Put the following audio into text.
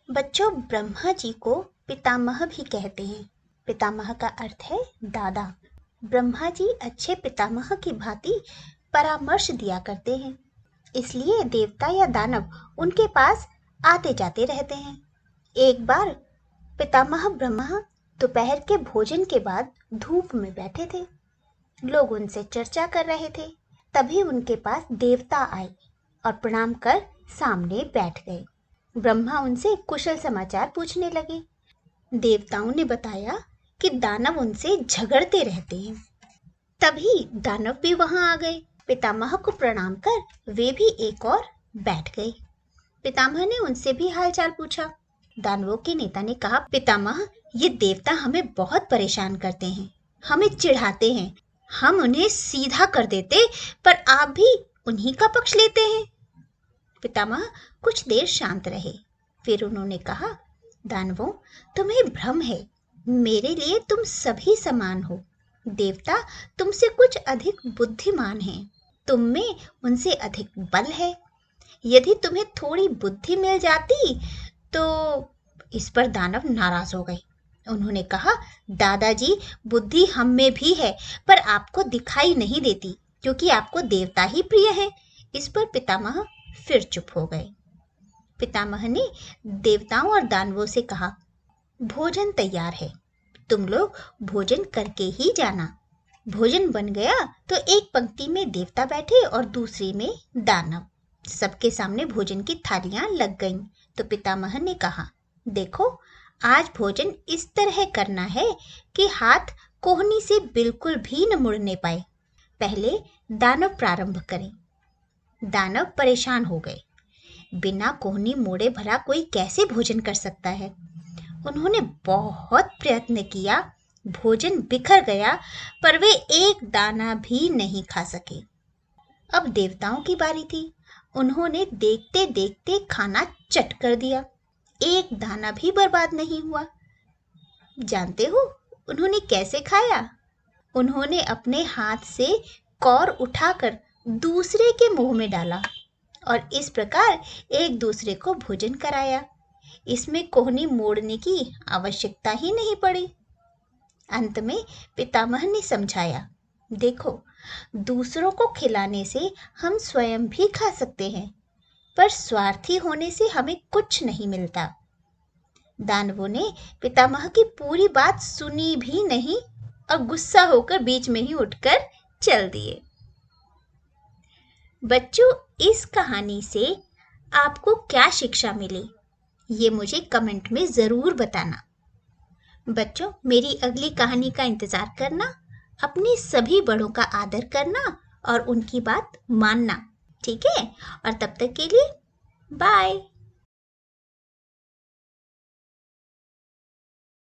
बच्चों, ब्रह्मा जी को पितामह भी कहते हैं। पितामह का अर्थ है दादा। ब्रह्मा जी अच्छे पितामह की भांति परामर्श दिया करते हैं, इसलिए देवता या दानव उनके पास आते जाते रहते हैं। एक बार पितामह ब्रह्मा दोपहर के भोजन के बाद धूप में बैठे थे। लोग उनसे चर्चा कर रहे थे। तभी उनके पास देवता आए और प्रणाम कर सामने बैठ गए। ब्रह्मा उनसे कुशल समाचार पूछने लगे। देवताओं ने बताया कि दानव उनसे झगड़ते रहते हैं। तभी दानव भी वहां आ गए। पितामह को प्रणाम कर वे भी एक और बैठ गए। पितामह ने उनसे भी हालचाल पूछा। दानवों के नेता ने कहा, पितामह, ये देवता हमें बहुत परेशान करते हैं, हमें चिढ़ाते हैं। हम उन्हें सीधा कर देते, पर आप भी उन्हीं का पक्ष लेते हैं। पितामह कुछ देर शांत रहे। फिर उन्होंने कहा, दानवों, तुम्हें भ्रम है। मेरे लिए तुम सभी समान हो। देवता तुमसे कुछ अधिक बुद्धिमान हैं। तुम में उनसे अधिक बल है। यदि तुम्हें थोड़ी बुद्धि मिल जाती तो। इस पर दानव नाराज हो गए। उन्होंने कहा, दादाजी, बुद्धि हम में भी है, पर आपको दिखाई नहीं देती, क्योंकि आपको देवता ही प्रिय है। इस पर पितामह फिर चुप हो गए। पितामह ने देवताओं और दानवों से कहा, भोजन तैयार है, तुम लोग भोजन करके ही जाना। भोजन बन गया तो एक पंक्ति में देवता बैठे और दूसरी में दानव। सबके सामने भोजन की थालियां लग गईं। तो पितामह ने कहा, देखो, आज भोजन इस तरह करना है कि हाथ कोहनी से बिल्कुल भी न मुड़ने पाए। पहले दानव प्रारंभ करें। दानव परेशान हो गए। बिना कोहनी मोड़े भला कोई कैसे भोजन कर सकता है। उन्होंने बहुत प्रयत्न किया, भोजन बिखर गया, पर वे एक दाना भी नहीं खा सके। अब देवताओं की बारी थी। उन्होंने देखते देखते खाना चट कर दिया। एक दाना भी बर्बाद नहीं हुआ। जानते हो उन्होंने कैसे खाया? उन्होंने अपने हाथ से कौर उठाकर दूसरे के मुंह में डाला और इस प्रकार एक दूसरे को भोजन कराया। इसमें कोहनी मोड़ने की आवश्यकता ही नहीं पड़ी। अंत में पितामह ने समझाया, देखो, दूसरों को खिलाने से हम स्वयं भी खा सकते हैं, पर स्वार्थी होने से हमें कुछ नहीं मिलता। दानवों ने पितामह की पूरी बात सुनी भी नहीं और गुस्सा होकर बीच में ही उठकर चल दिए। बच्चों, इस कहानी से आपको क्या शिक्षा मिली, ये मुझे कमेंट में जरूर बताना। बच्चों, मेरी अगली कहानी का इंतजार करना, अपने सभी बड़ों का आदर करना और उनकी बात मानना, ठीक है? और तब तक के लिए बाय।